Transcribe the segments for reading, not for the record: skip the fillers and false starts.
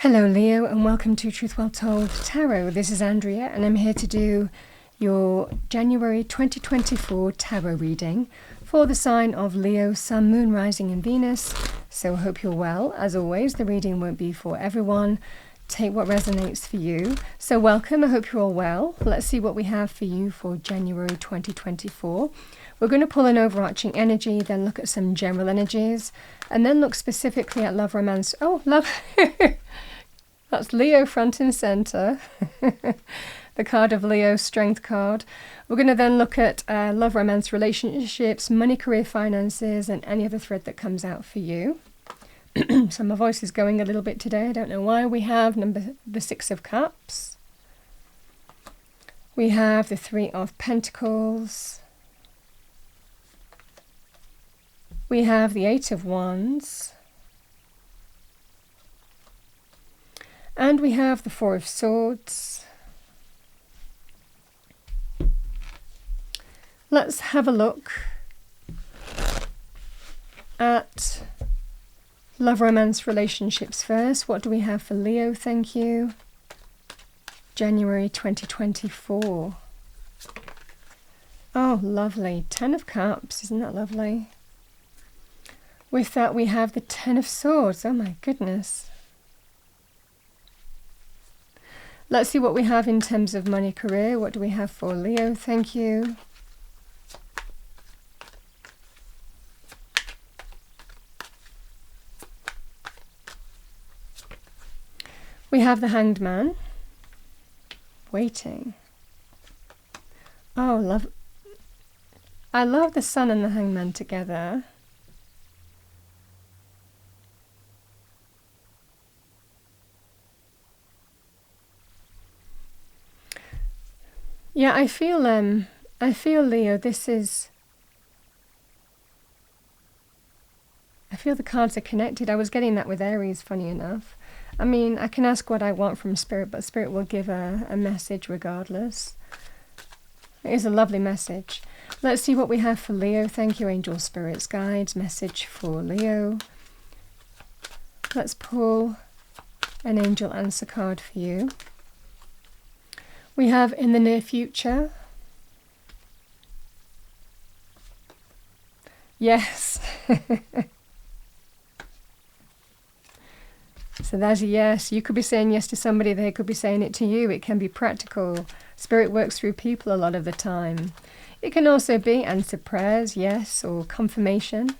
Hello Leo, and welcome to Truth Well Told Tarot. This is Andrea and I'm here to do your January 2024 tarot reading for the sign of Leo, Sun, Moon, Rising and Venus. So I hope you're well. As always, the reading won't be for everyone. Take what resonates for you. So welcome, I hope you're all well. Let's see what we have for you for January 2024. We're going to pull an overarching energy, then look at some general energies, and then look specifically at love, romance. Oh, love. That's Leo front and center. The card of Leo, Strength card. We're going to then look at love, romance, relationships, money, career, finances, and any other thread that comes out for you. So my voice is going a little bit today. I don't know why. We have the Six of Cups. We have the Three of Pentacles. We have the Eight of Wands. And we have the Four of Swords. Let's have a look at love, romance, relationships first. What do we have for Leo? Thank you. January 2024. Oh, lovely. 10 of Cups. Isn't that lovely? With that, we have the 10 of Swords. Oh, my goodness. Let's see what we have in terms of money, career. What do we have for Leo? Thank you. We have the Hanged Man. Waiting. Oh, I love the Sun and the Hanged Man together. Yeah, I feel Leo, I feel the cards are connected. I was getting that with Aries, funny enough. I mean, I can ask what I want from Spirit, but Spirit will give a message regardless. It is a lovely message. Let's see what we have for Leo. Thank you, angels, spirits, guides. Message for Leo. Let's pull an angel answer card for you. We have in the near future. Yes. So there's a yes. You could be saying yes to somebody, they could be saying it to you. It can be practical. Spirit works through people a lot of the time. It can also be answered prayers, yes, or confirmation.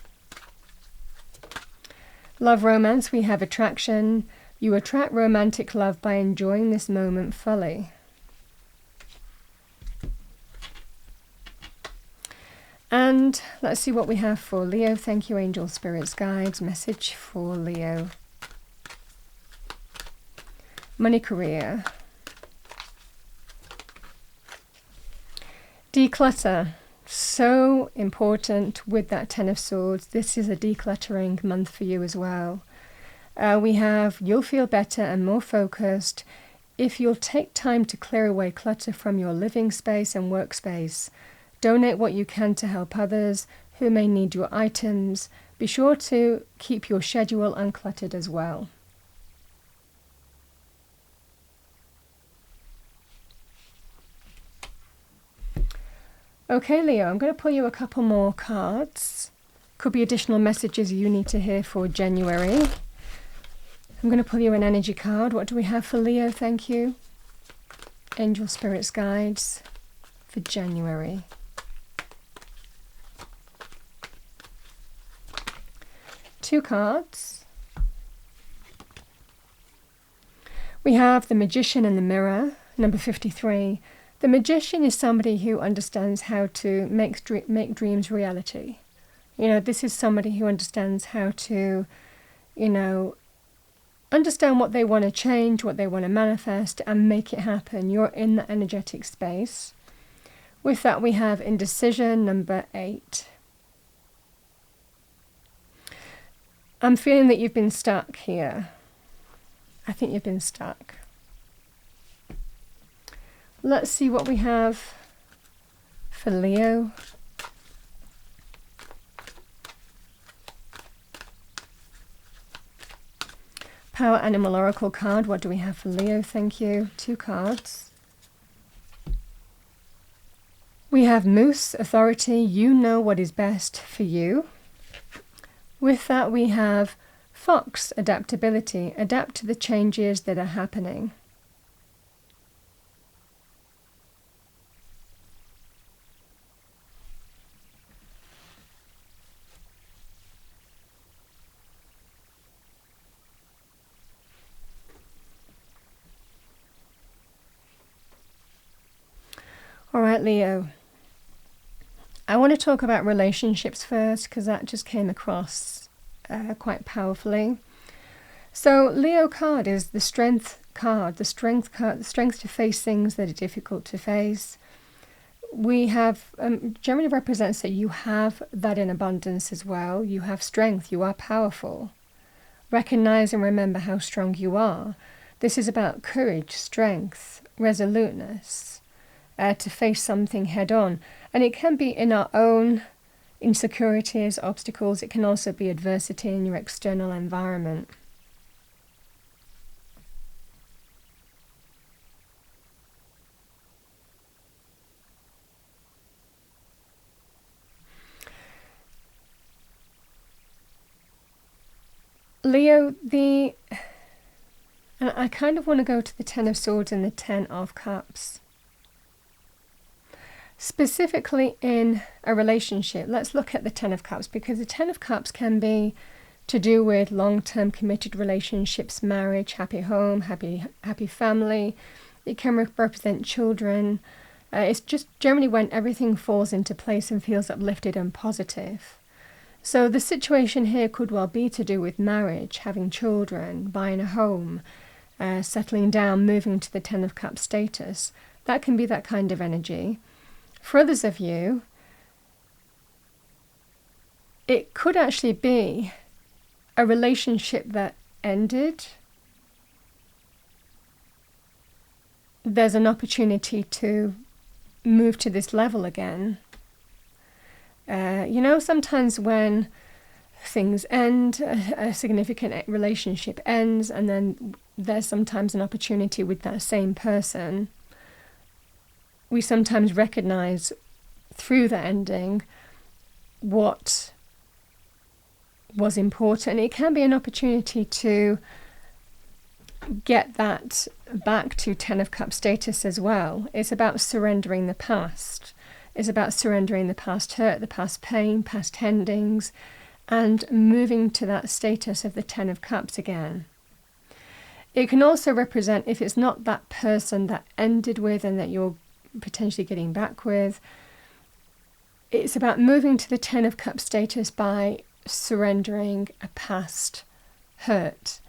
Love, romance, we have attraction. You attract romantic love by enjoying this moment fully. And let's see what we have for Leo. Thank you, angel, spirits, guides. Message for Leo. Money, career. Declutter. So important with that 10 of Swords. This is a decluttering month for you as well. We have you'll feel better and more focused if you'll take time to clear away clutter from your living space and workspace. Donate what you can to help others who may need your items. Be sure to keep your schedule uncluttered as well. Okay, Leo, I'm going to pull you a couple more cards. Could be additional messages you need to hear for January. I'm going to pull you an energy card. What do we have for Leo? Thank you. Angel, spirits, guides for January. Two cards. We have the Magician and the Mirror, number 53. The Magician is somebody who understands how to make dreams reality. You know, this is somebody who understands how to, understand what they want to change, what they want to manifest, and make it happen. You're in the energetic space. With that, we have Indecision, number 8. I'm feeling that you've been stuck here. I think you've been stuck. Let's see what we have for Leo. Power Animal Oracle card. What do we have for Leo? Thank you. 2 cards. We have Moose, Authority. You know what is best for you. With that, we have Fox, Adaptability. Adapt to the changes that are happening. All right, Leo. I want to talk about relationships first because that just came across quite powerfully. So Leo card is the strength card, the strength card, the strength to face things that are difficult to face. We have, generally represents that you have that in abundance as well. You have strength, you are powerful. Recognize and remember how strong you are. This is about courage, strength, resoluteness. To face something head on. And it can be in our own insecurities, obstacles. It can also be adversity in your external environment. Leo, and I kind of want to go to the 10 of Swords and the 10 of Cups. Specifically in a relationship, let's look at the 10 of Cups, because the 10 of Cups can be to do with long-term committed relationships, marriage, happy home, happy family. It can represent children. It's just generally when everything falls into place and feels uplifted and positive. So the situation here could well be to do with marriage, having children, buying a home, settling down, moving to the 10 of Cups status. That can be that kind of energy. For others of you, it could actually be a relationship that ended. There's an opportunity to move to this level again. Sometimes when things end, a significant relationship ends, and then there's sometimes an opportunity with that same person. We sometimes recognize through the ending what was important. It can be an opportunity to get that back to 10 of Cups status as well. It's about surrendering the past. It's about surrendering the past hurt, the past pain, past endings, and moving to that status of the 10 of Cups again. It can also represent, if it's not that person that ended with and that you're potentially getting back with, it's about moving to the 10 of Cups status by surrendering a past hurt,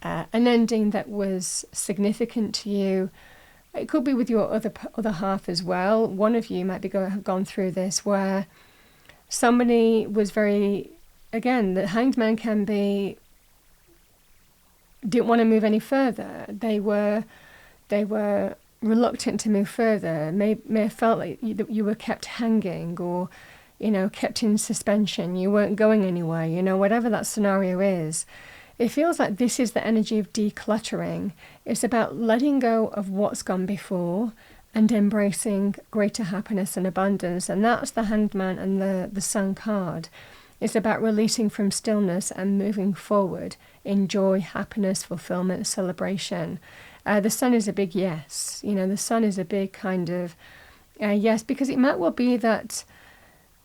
an ending that was significant to you. It could be with your other half as well. One of you might be have gone through this where somebody was very, again, the Hanged Man can be, didn't want to move any further. They were reluctant to move further, may have felt like you were kept hanging or, kept in suspension. You weren't going anywhere, whatever that scenario is. It feels like this is the energy of decluttering. It's about letting go of what's gone before and embracing greater happiness and abundance. And that's the Hanged Man and the Sun card. It's about releasing from stillness and moving forward in joy, happiness, fulfillment, celebration. The Sun is a big yes. The Sun is a big kind of yes, because it might well be that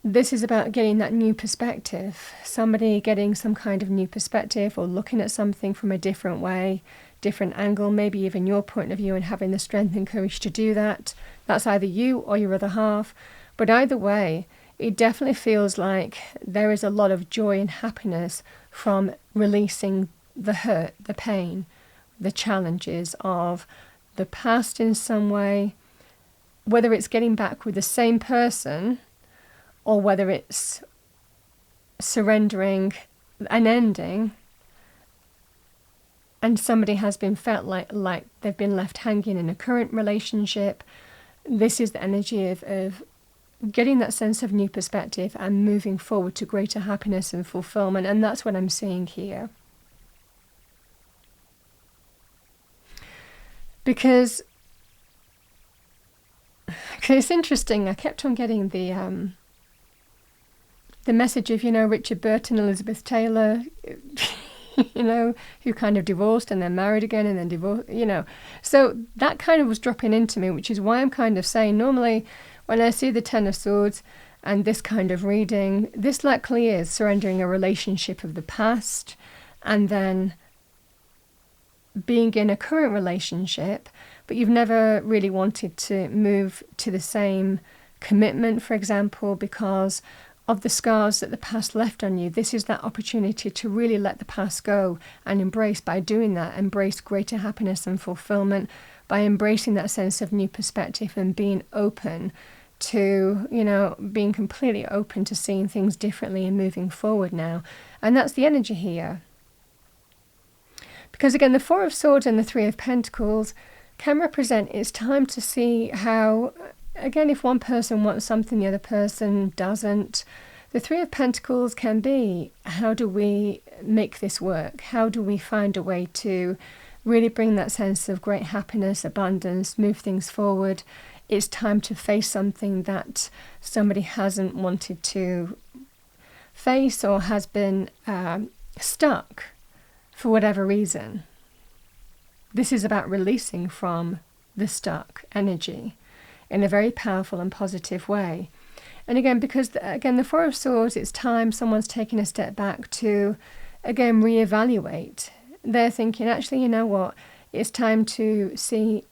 this is about getting that new perspective. Somebody getting some kind of new perspective or looking at something from a different way, different angle, maybe even your point of view, and having the strength and courage to do that. That's either you or your other half. But either way, it definitely feels like there is a lot of joy and happiness from releasing the hurt, the pain, the challenges of the past in some way, whether it's getting back with the same person or whether it's surrendering an ending and somebody has been felt like they've been left hanging in a current relationship. This is the energy of getting that sense of new perspective and moving forward to greater happiness and fulfillment, and that's what I'm seeing here. Because it's interesting, I kept on getting the message of, Richard Burton, Elizabeth Taylor, who kind of divorced and then married again and then divorced, So that kind of was dropping into me, which is why I'm kind of saying normally when I see the Ten of Swords and this kind of reading, this likely is surrendering a relationship of the past and then being in a current relationship, but you've never really wanted to move to the same commitment, for example, because of the scars that the past left on you. This is that opportunity to really let the past go and embrace, by doing that, embrace greater happiness and fulfillment, by embracing that sense of new perspective and being open to, being completely open to seeing things differently and moving forward now. And that's the energy here. Because again, the Four of Swords and the Three of Pentacles can represent it's time to see how, again, if one person wants something, the other person doesn't. The Three of Pentacles can be, how do we make this work? How do we find a way to really bring that sense of great happiness, abundance, move things forward? It's time to face something that somebody hasn't wanted to face or has been stuck for whatever reason. This is about releasing from the stuck energy in a very powerful and positive way. And again, because the Four of Swords, it's time someone's taking a step back to, again, reevaluate. They're thinking, actually, you know what? It's time to see,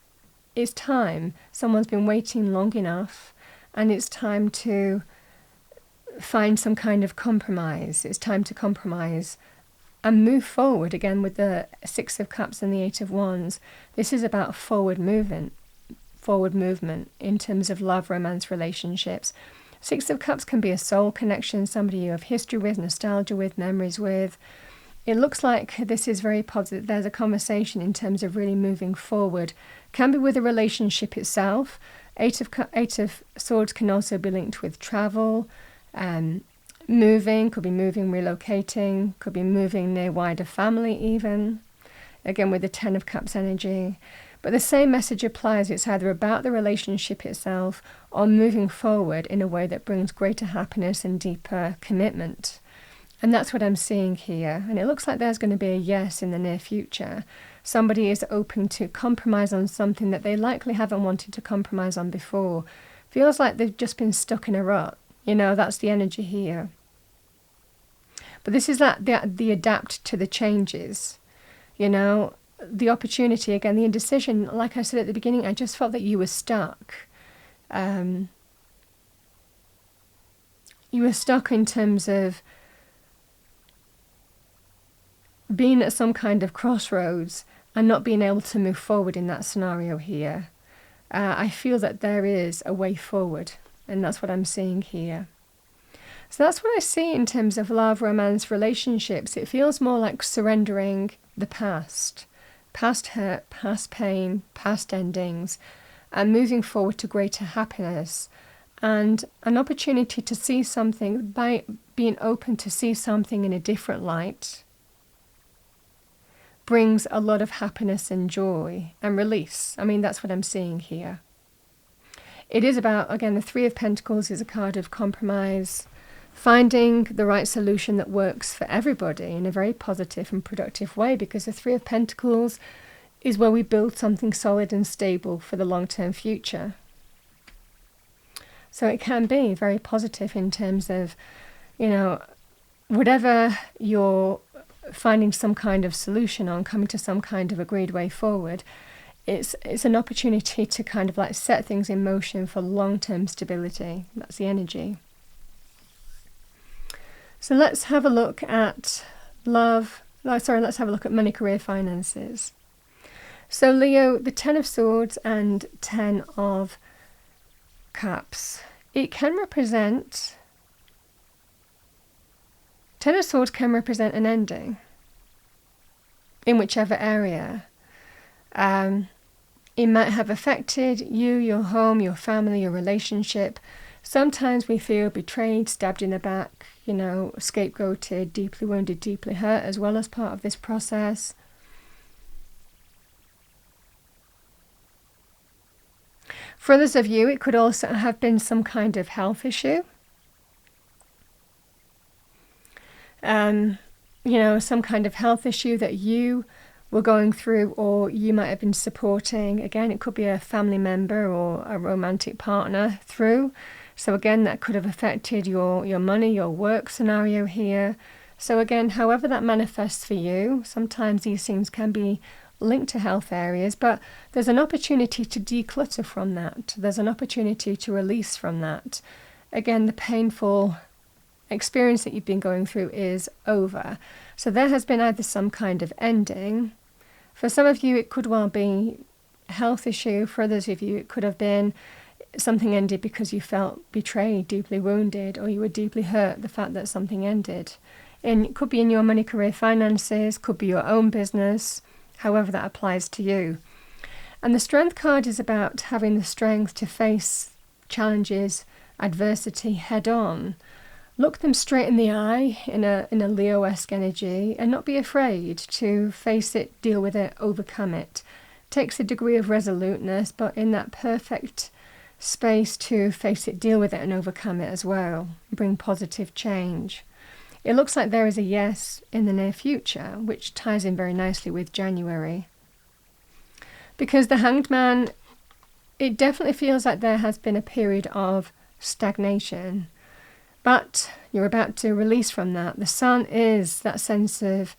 it's time. Someone's been waiting long enough, and it's time to find some kind of compromise. It's time to compromise and move forward. Again, with the Six of Cups and the Eight of Wands, this is about forward movement in terms of love, romance, relationships. Six of Cups can be a soul connection, somebody you have history with, nostalgia with, memories with. It looks like this is very positive. There's a conversation in terms of really moving forward. Can be with a relationship itself. Eight of Swords can also be linked with travel, moving, could be moving, relocating, could be moving near wider family even. Again, with the Ten of Cups energy. But the same message applies. It's either about the relationship itself or moving forward in a way that brings greater happiness and deeper commitment. And that's what I'm seeing here. And it looks like there's going to be a yes in the near future. Somebody is open to compromise on something that they likely haven't wanted to compromise on before. Feels like they've just been stuck in a rut. That's the energy here. But this is the adapt to the changes. The opportunity, again, the indecision, like I said at the beginning, I just felt that you were stuck. You were stuck in terms of being at some kind of crossroads and not being able to move forward in that scenario here. I feel that there is a way forward, and that's what I'm seeing here. So that's what I see in terms of love, romance, relationships. It feels more like surrendering the past hurt, past pain, past endings, and moving forward to greater happiness, and an opportunity to see something, by being open to see something in a different light, brings a lot of happiness and joy and release. That's what I'm seeing here. It is about, again, the Three of Pentacles is a card of compromise, finding the right solution that works for everybody in a very positive and productive way, because the Three of Pentacles is where we build something solid and stable for the long-term future. So it can be very positive in terms of, whatever you're finding some kind of solution on, coming to some kind of agreed way forward, it's an opportunity to kind of like set things in motion for long-term stability. That's the energy. So let's have a look at let's have a look at money, career, finances. So Leo, the Ten of Swords and Ten of Cups. It can represent, Ten of Swords can represent an ending in whichever area. It might have affected you, your home, your family, your relationship. Sometimes we feel betrayed, stabbed in the back, scapegoated, deeply wounded, deeply hurt as well as part of this process. For others of you, it could also have been some kind of health issue. Some kind of health issue that you were going through, or you might have been supporting. Again, it could be a family member or a romantic partner through. So again, that could have affected your money, your work scenario here. So again, however that manifests for you, sometimes these things can be linked to health areas, but there's an opportunity to declutter from that. There's an opportunity to release from that. Again, the painful experience that you've been going through is over. So there has been either some kind of ending. For some of you, it could well be a health issue. For others of you, it could have been something ended because you felt betrayed, deeply wounded, or you were deeply hurt, the fact that something ended. And it could be in your money, career, finances, could be your own business, however that applies to you. And the Strength card is about having the strength to face challenges, adversity head on. Look them straight in the eye in a Leo-esque energy, and not be afraid to face it, deal with it, overcome it. Takes a degree of resoluteness, but in that perfect space to face it, deal with it, and overcome it as well. Bring positive change. It looks like there is a yes in the near future, which ties in very nicely with January. Because the Hanged Man, it definitely feels like there has been a period of stagnation. But you're about to release from that. The Sun is that sense of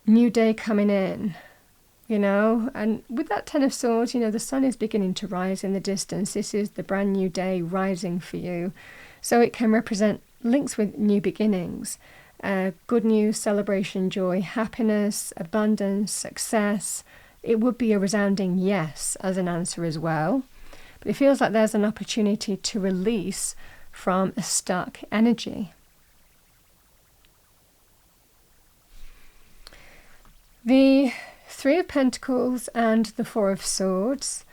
new day coming in, and with that Ten of Swords, the sun is beginning to rise in the distance. This is the brand new day rising for you. So it can represent links with new beginnings, good news, celebration, joy, happiness, abundance, success. It would be a resounding yes as an answer as well. But it feels like there's an opportunity to release from a stuck energy. The Three of Pentacles and the Four of Swords,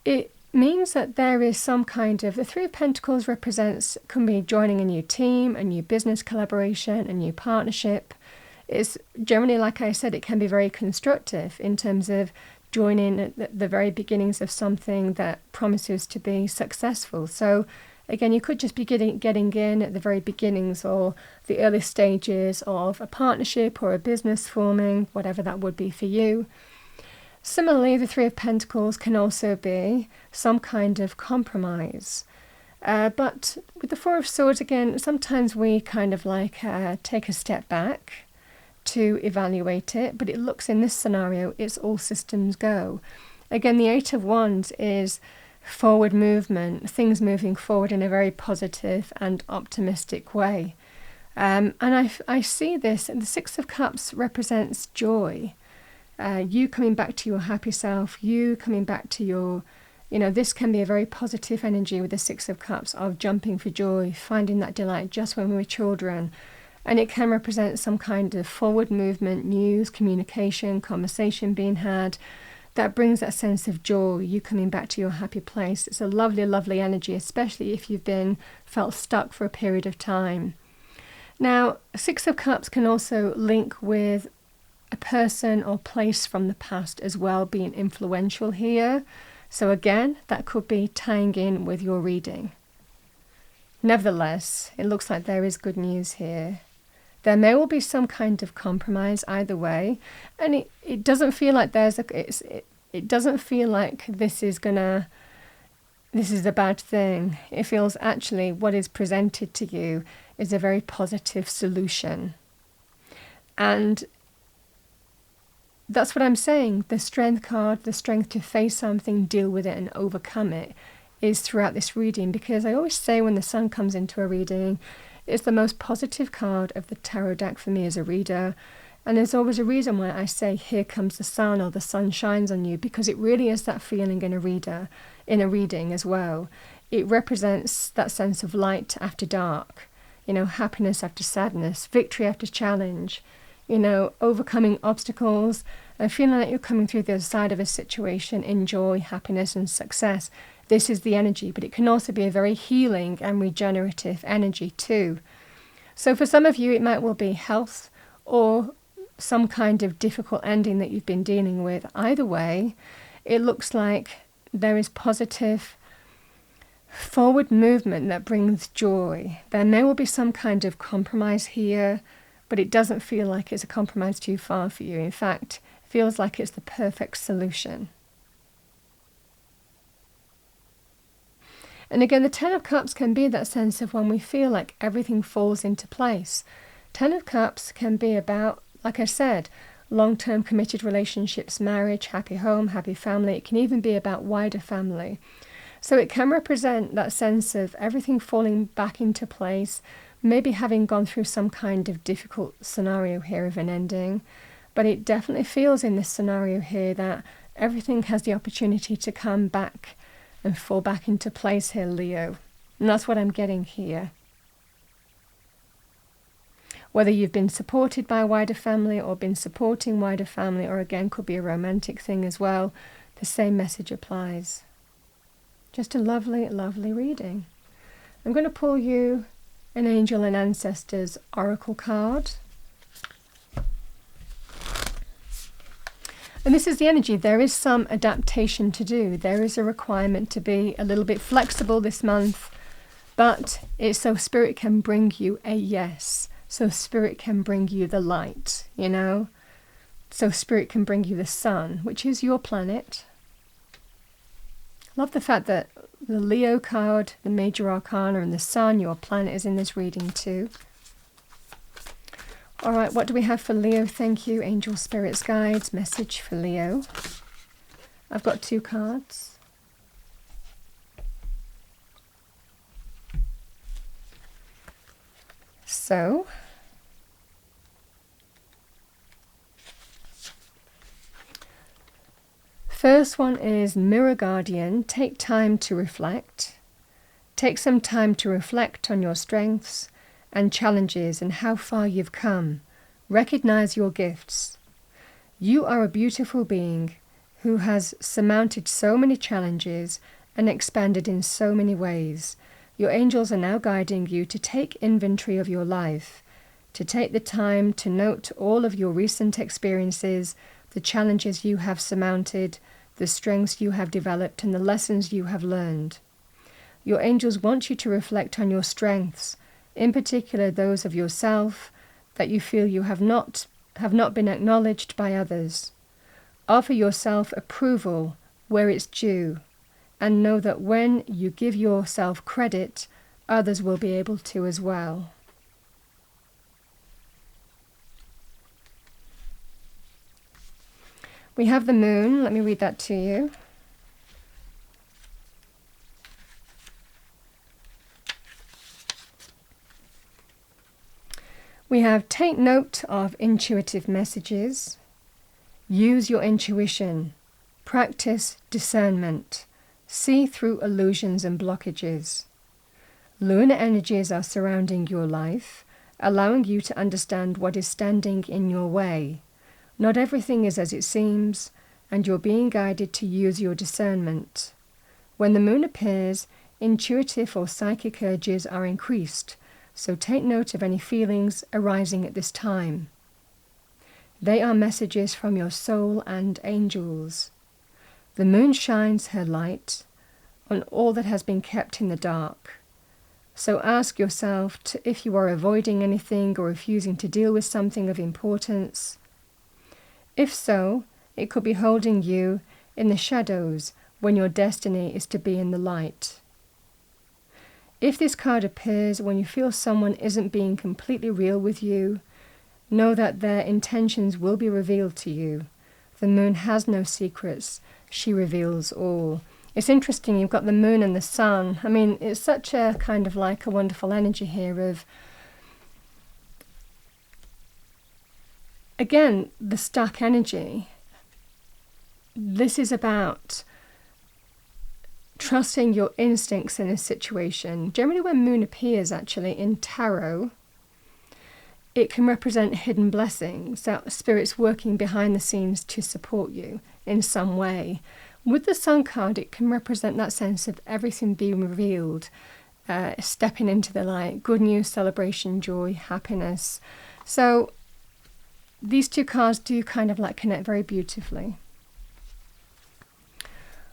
it means that there is some kind of, the Three of Pentacles can be joining a new team, a new business collaboration, a new partnership. It's generally, like I said, it can be very constructive in terms of joining at the very beginnings of something that promises to be successful. So again, you could just be getting in at the very beginnings or the early stages of a partnership or a business forming, whatever that would be for you. Similarly, the Three of Pentacles can also be some kind of compromise. But with the Four of Swords, again, sometimes we kind of take a step back to evaluate it, but it looks in this scenario, it's all systems go. Again, the Eight of Wands is forward movement, things moving forward in a very positive and optimistic way. And I see this, and the Six of Cups represents joy. You coming back to your happy self, you coming back to your, this can be a very positive energy with the Six of Cups of jumping for joy, finding that delight just when we were children. And it can represent some kind of forward movement, news, communication, conversation being had, that brings that sense of joy, you coming back to your happy place. It's a lovely, lovely energy, especially if you've felt stuck for a period of time. Now, Six of Cups can also link with a person or place from the past as well being influential here. So again, that could be tying in with your reading. Nevertheless, it looks like there is good news here. There may well be some kind of compromise either way, and it doesn't feel like it doesn't feel like this is a bad thing. It feels actually what is presented to you is a very positive solution. And that's what I'm saying. The Strength card, the strength to face something, deal with it and overcome it, is throughout this reading, because I always say when the sun comes into a reading, it's the most positive card of the tarot deck for me as a reader. And there's always a reason why I say, here comes the sun, or the sun shines on you, because it really is that feeling in a reading as well. It represents that sense of light after dark, happiness after sadness, victory after challenge, overcoming obstacles and feeling like you're coming through the other side of a situation in joy, happiness and success. This is the energy, but it can also be a very healing and regenerative energy too. So for some of you, it might well be health or some kind of difficult ending that you've been dealing with. Either way, it looks like there is positive forward movement that brings joy. There may well be some kind of compromise here, but it doesn't feel like it's a compromise too far for you. In fact, it feels like it's the perfect solution. And again, the Ten of Cups can be that sense of when we feel like everything falls into place. Ten of Cups can be about, like I said, long-term committed relationships, marriage, happy home, happy family. It can even be about wider family. So it can represent that sense of everything falling back into place, maybe having gone through some kind of difficult scenario here of an ending. But it definitely feels in this scenario here that everything has the opportunity to come back and fall back into place here, Leo. And that's what I'm getting here. Whether you've been supported by a wider family or been supporting wider family, or again could be a romantic thing as well, the same message applies. Just a lovely, lovely reading. I'm going to pull you an Angel and Ancestors Oracle card. And this is the energy. There is some adaptation to do. There is a requirement to be a little bit flexible this month, but it's so Spirit can bring you a yes. So Spirit can bring you the light, you know. So Spirit can bring you the sun, which is your planet. Love the fact that the Leo card, the Major Arcana, and the Sun, your planet, is in this reading too. All right, what do we have for Leo? Thank you, Angel, Spirits, Guides. Message for Leo. I've got 2 cards. So, first one is Mirror Guardian. Take time to reflect. Take some time to reflect on your strengths and challenges and how far you've come. Recognize your gifts. You are a beautiful being who has surmounted so many challenges and expanded in so many ways. Your angels are now guiding you to take inventory of your life, to take the time to note all of your recent experiences, the challenges you have surmounted, the strengths you have developed, and the lessons you have learned. Your angels want you to reflect on your strengths, in particular those of yourself that you feel you have not been acknowledged by others. Offer yourself approval where it's due, and know that when you give yourself credit, others will be able to as well. We have the moon. Let me read that to you. We have take note of intuitive messages. Use your intuition. Practice discernment. See through illusions and blockages. Lunar energies are surrounding your life, allowing you to understand what is standing in your way. Not everything is as it seems, and you're being guided to use your discernment. When the moon appears, intuitive or psychic urges are increased, so take note of any feelings arising at this time. They are messages from your soul and angels. The moon shines her light on all that has been kept in the dark. So ask yourself if you are avoiding anything or refusing to deal with something of importance. If so, it could be holding you in the shadows when your destiny is to be in the light. If this card appears when you feel someone isn't being completely real with you, know that their intentions will be revealed to you. The moon has no secrets. She reveals all. It's interesting, you've got the moon and the sun. I mean, it's such a kind of like a wonderful energy here of, again, the stuck energy. This is about trusting your instincts in a situation. Generally when moon appears actually in tarot, it can represent hidden blessings, that spirit's working behind the scenes to support you in some way. With the sun card, it can represent that sense of everything being revealed, stepping into the light, good news, celebration, joy, happiness. So these 2 cards do kind of like connect very beautifully.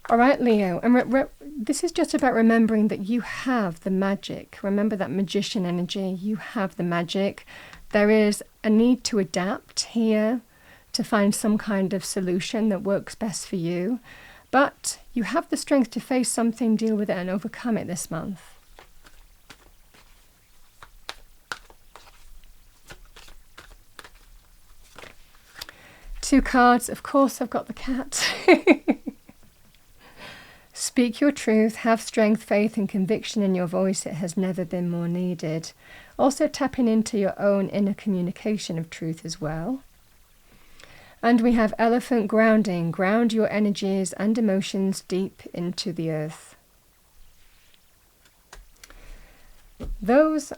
All right, Leo, and this is just about remembering that you have the magic. Remember that magician energy. You have the magic. There is a need to adapt here, to find some kind of solution that works best for you. But you have the strength to face something, deal with it, and overcome it this month. Two cards. Of course, I've got the cat. Speak your truth, have strength, faith and conviction in your voice. It has never been more needed. Also tapping into your own inner communication of truth as well. And we have elephant grounding. Ground your energies and emotions deep into the earth. That's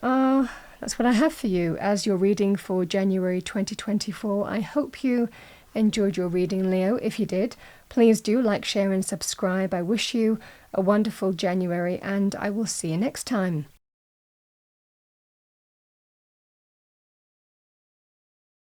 what I have for you as your reading for January 2024. I hope you enjoyed your reading, Leo. If you did, please do like, share and subscribe. I wish you a wonderful January, and I will see you next time.